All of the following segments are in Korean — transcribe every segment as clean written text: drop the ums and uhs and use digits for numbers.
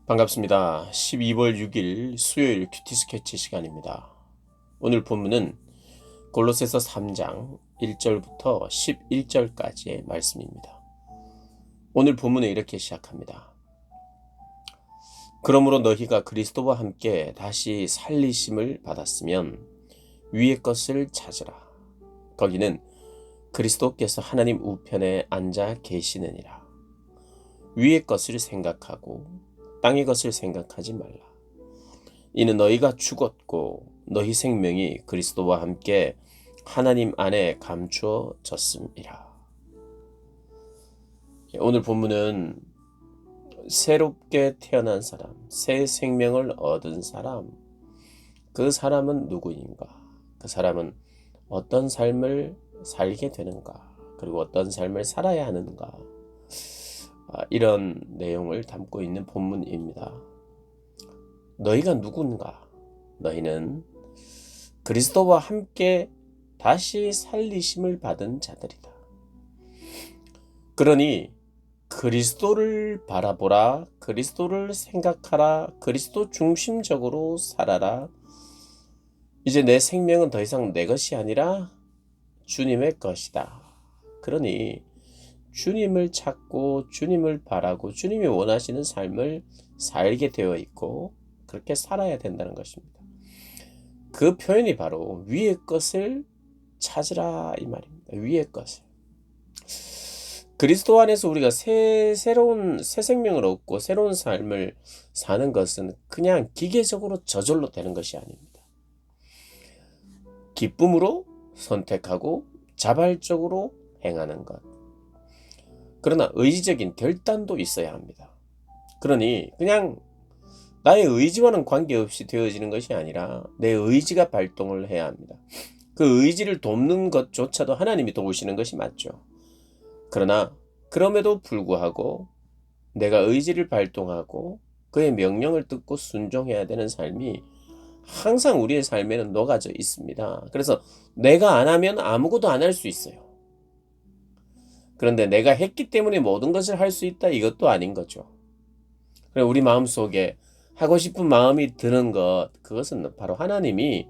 반갑습니다. 12월 6일 수요일 큐티 스케치 시간입니다. 오늘 본문은 골로새서 3장 1절부터 11절까지의 말씀입니다. 오늘 본문은 이렇게 시작합니다. 그러므로 너희가 그리스도와 함께 다시 살리심을 받았으면 위의 것을 찾으라. 거기는 그리스도께서 하나님 우편에 앉아 계시느니라. 위의 것을 생각하고 땅의 것을 생각하지 말라. 이는 너희가 죽었고 너희 생명이 그리스도와 함께 하나님 안에 감추어졌음이라. 오늘 본문은 새롭게 태어난 사람, 새 생명을 얻은 사람, 그 사람은 누구인가? 그 사람은 어떤 삶을 살게 되는가? 그리고 어떤 삶을 살아야 하는가? 이런 내용을 담고 있는 본문입니다. 너희가 누군가? 너희는 그리스도와 함께 다시 살리심을 받은 자들이다. 그러니 그리스도를 바라보라, 그리스도를 생각하라, 그리스도 중심적으로 살아라. 이제 내 생명은 더 이상 내 것이 아니라 주님의 것이다. 그러니 주님을 찾고 주님을 바라고 주님이 원하시는 삶을 살게 되어 있고 그렇게 살아야 된다는 것입니다. 그 표현이 바로 위의 것을 찾으라 이 말입니다. 위의 것을. 그리스도 안에서 우리가 새로운 새 생명을 얻고 새로운 삶을 사는 것은 그냥 기계적으로 저절로 되는 것이 아닙니다. 기쁨으로 선택하고 자발적으로 행하는 것. 그러나 의지적인 결단도 있어야 합니다. 그러니 그냥 나의 의지와는 관계없이 되어지는 것이 아니라 내 의지가 발동을 해야 합니다. 그 의지를 돕는 것조차도 하나님이 도우시는 것이 맞죠. 그러나 그럼에도 불구하고 내가 의지를 발동하고 그의 명령을 듣고 순종해야 되는 삶이 항상 우리의 삶에는 녹아져 있습니다. 그래서 내가 안 하면 아무것도 안 할 수 있어요. 그런데 내가 했기 때문에 모든 것을 할 수 있다 이것도 아닌 거죠. 우리 마음속에 하고 싶은 마음이 드는 것, 그것은 바로 하나님이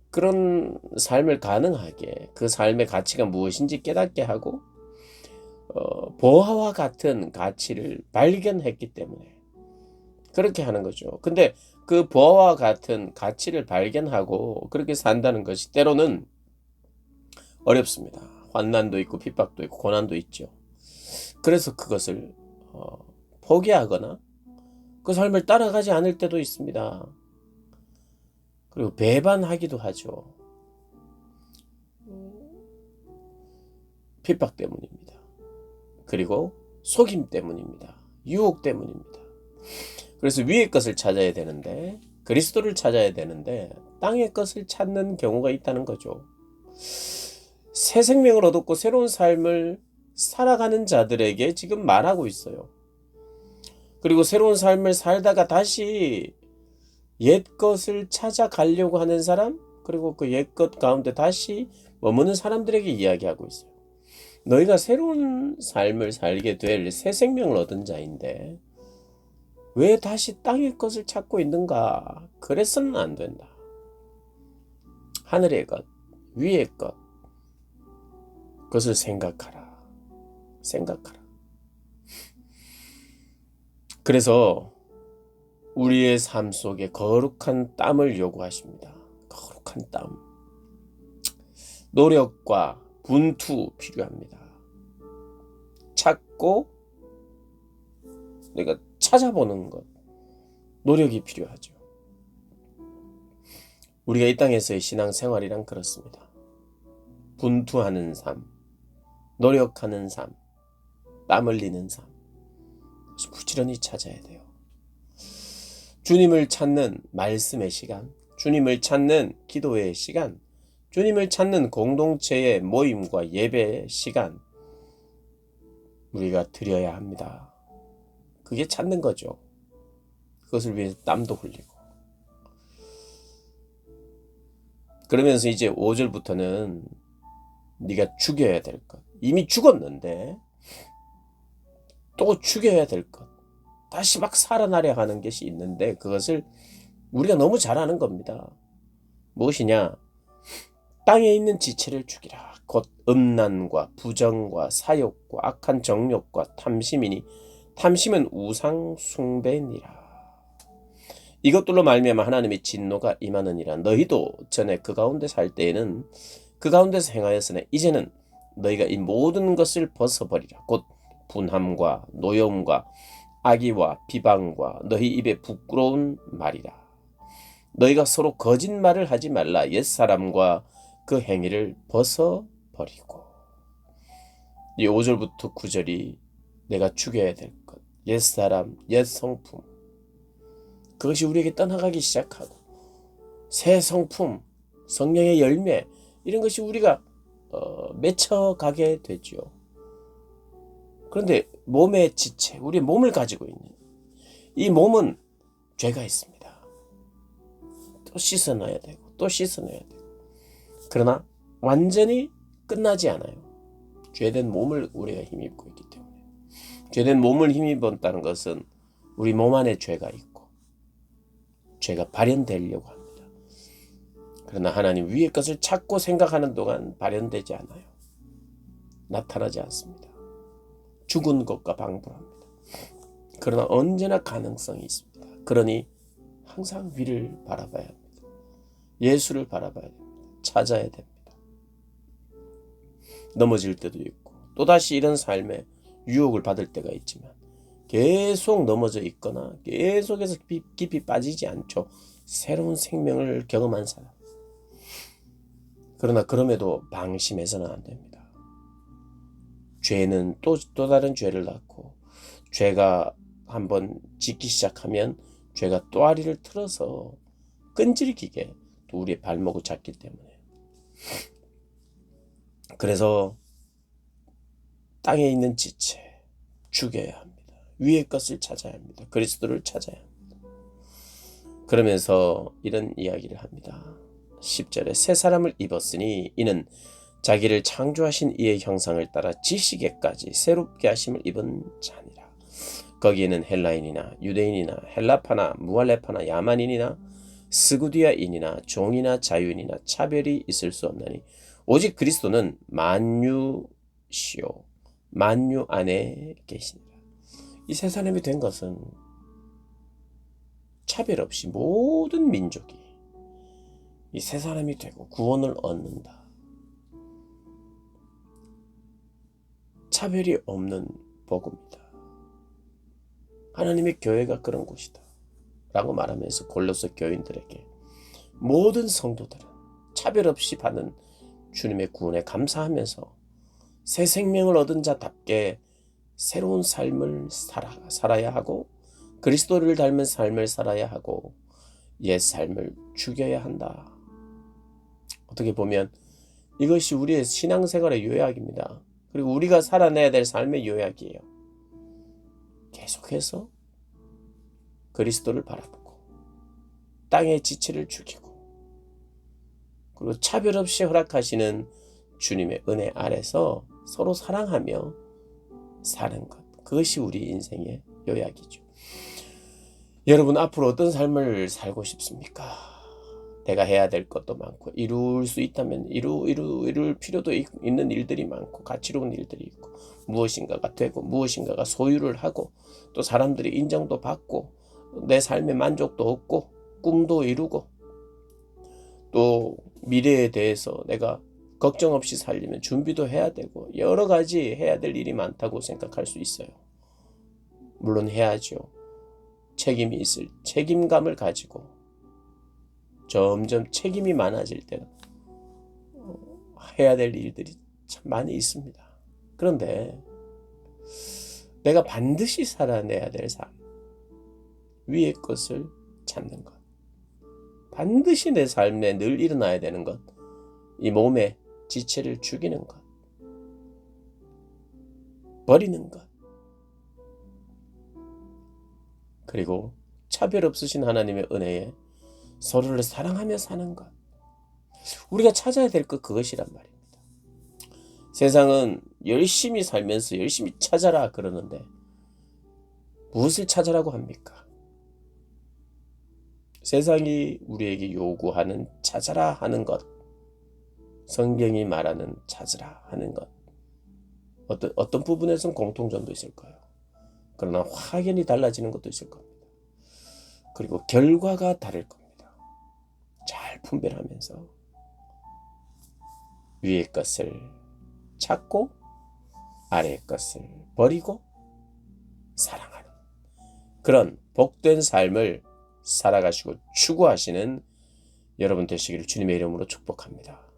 그런 삶을 가능하게 그 삶의 가치가 무엇인지 깨닫게 하고 보화와 같은 가치를 발견했기 때문에 그렇게 하는 거죠. 근데 그 보화와 같은 가치를 발견하고 그렇게 산다는 것이 때로는 어렵습니다. 환난도 있고 핍박도 있고 고난도 있죠. 그래서 그것을 포기하거나 그 삶을 따라가지 않을 때도 있습니다. 그리고 배반하기도 하죠. 핍박 때문입니다. 그리고 속임 때문입니다. 유혹 때문입니다. 그래서 위의 것을 찾아야 되는데 그리스도를 찾아야 되는데 땅의 것을 찾는 경우가 있다는 거죠. 새 생명을 얻었고 새로운 삶을 살아가는 자들에게 지금 말하고 있어요. 그리고 새로운 삶을 살다가 다시 옛 것을 찾아가려고 하는 사람, 그리고 그 옛 것 가운데 다시 머무는 사람들에게 이야기하고 있어요. 너희가 새로운 삶을 살게 될 새 생명을 얻은 자인데 왜 다시 땅의 것을 찾고 있는가? 그래서는 안 된다. 하늘의 것, 위의 것, 그것을 생각하라. 생각하라. 그래서 우리의 삶 속에 거룩한 땀을 요구하십니다. 거룩한 땀. 노력과 분투 필요합니다. 찾고 내가 찾아보는 것. 노력이 필요하죠. 우리가 이 땅에서의 신앙생활이란 그렇습니다. 분투하는 삶, 노력하는 삶, 땀 흘리는 삶. 부지런히 찾아야 돼요. 주님을 찾는 말씀의 시간, 주님을 찾는 기도의 시간, 주님을 찾는 공동체의 모임과 예배의 시간 우리가 드려야 합니다. 그게 찾는 거죠. 그것을 위해서 땀도 흘리고. 그러면서 이제 5절부터는 네가 죽여야 될 것. 이미 죽었는데 또 죽여야 될 것. 다시 막 살아나려 하는 것이 있는데 그것을 우리가 너무 잘 아는 겁니다. 무엇이냐? 땅에 있는 지체를 죽이라. 곧 음란과 부정과 사욕과 악한 정욕과 탐심이니 탐심은 우상 숭배니라. 이것들로 말미암아 하나님의 진노가 임하느니라. 너희도 전에 그 가운데 살 때에는 그 가운데서 행하였으나 이제는 너희가 이 모든 것을 벗어버리라. 곧 분함과 노여움과 악의와 비방과 너희 입에 부끄러운 말이라. 너희가 서로 거짓말을 하지 말라. 옛사람과 그 행위를 벗어버리고. 이 5절부터 9절이 내가 죽여야 될 것, 옛사람, 옛성품, 그것이 우리에게 떠나가기 시작하고 새 성품, 성령의 열매, 이런 것이 우리가 맺혀가게 되죠. 그런데 몸의 지체, 우리의 몸을 가지고 있는 이 몸은 죄가 있습니다. 또 씻어놔야 되고 또 씻어놔야 되고. 그러나 완전히 끝나지 않아요. 죄된 몸을 우리가 힘입고 있기 때문에. 죄된 몸을 힘입었다는 것은 우리 몸 안에 죄가 있고 죄가 발현되려고 합니다. 그러나 하나님 위의 것을 찾고 생각하는 동안 발현되지 않아요. 나타나지 않습니다. 죽은 것과 방불합니다. 그러나 언제나 가능성이 있습니다. 그러니 항상 위를 바라봐야 합니다. 예수를 바라봐야 됩니다. 찾아야 됩니다. 넘어질 때도 있고 또다시 이런 삶에 유혹을 받을 때가 있지만 계속 넘어져 있거나 계속해서 깊이 빠지지 않죠. 새로운 생명을 경험한 사람. 그러나 그럼에도 방심해서는 안 됩니다. 죄는 또 다른 죄를 낳고 죄가 한번 짓기 시작하면 죄가 또아리를 틀어서 끈질기게 또 우리의 발목을 잡기 때문에. 그래서 땅에 있는 지체 죽여야 합니다. 위의 것을 찾아야 합니다. 그리스도를 찾아야 합니다. 그러면서 이런 이야기를 합니다. 10절에 새 사람을 입었으니 이는 자기를 창조하신 이의 형상을 따라 지식에까지 새롭게 하심을 입은 자니라. 거기에는 헬라인이나 유대인이나 헬라파나 무할레파나 야만인이나 스구디아인이나 종이나 자유인이나 차별이 있을 수 없나니 오직 그리스도는 만유시요 만유 안에 계시니라. 이 새 사람이 된 것은 차별 없이 모든 민족이 이 새 사람이 되고 구원을 얻는다. 차별이 없는 복음이다. 하나님의 교회가 그런 곳이다 라고 말하면서 골로새 교인들에게 모든 성도들은 차별 없이 받는 주님의 구원에 감사하면서 새 생명을 얻은 자답게 새로운 삶을 살아야 하고 그리스도를 닮은 삶을 살아야 하고 옛 삶을 죽여야 한다. 어떻게 보면 이것이 우리의 신앙생활의 요약입니다. 그리고 우리가 살아내야 될 삶의 요약이에요. 계속해서 그리스도를 바라보고 땅의 지체를 죽이고 그리고 차별 없이 허락하시는 주님의 은혜 아래서 서로 사랑하며 사는 것. 그것이 우리 인생의 요약이죠. 여러분 앞으로 어떤 삶을 살고 싶습니까? 내가 해야 될 것도 많고 이룰 수 있다면 이룰 필요도 있는 일들이 많고 가치로운 일들이 있고 무엇인가가 되고 무엇인가가 소유를 하고 또 사람들이 인정도 받고 내 삶의 만족도 얻고 꿈도 이루고 또 미래에 대해서 내가 걱정 없이 살려면 준비도 해야 되고 여러 가지 해야 될 일이 많다고 생각할 수 있어요. 물론 해야죠. 책임이 있을 책임감을 가지고 점점 책임이 많아질 때는 해야 될 일들이 참 많이 있습니다. 그런데 내가 반드시 살아내야 될 삶, 위의 것을 찾는 것, 반드시 내 삶에 늘 일어나야 되는 것, 이 몸의 지체를 죽이는 것, 버리는 것, 그리고 차별 없으신 하나님의 은혜에 서로를 사랑하며 사는 것. 우리가 찾아야 될 것 그것이란 말입니다. 세상은 열심히 살면서 열심히 찾아라 그러는데 무엇을 찾으라고 합니까? 세상이 우리에게 요구하는 찾아라 하는 것, 성경이 말하는 찾으라 하는 것, 어떤 부분에서는 공통점도 있을 거예요. 그러나 확연히 달라지는 것도 있을 겁니다. 그리고 결과가 다를 겁니다. 잘 분별하면서 위의 것을 찾고 아래의 것을 버리고 사랑하는 그런 복된 삶을 살아가시고 추구하시는 여러분 되시기를 주님의 이름으로 축복합니다.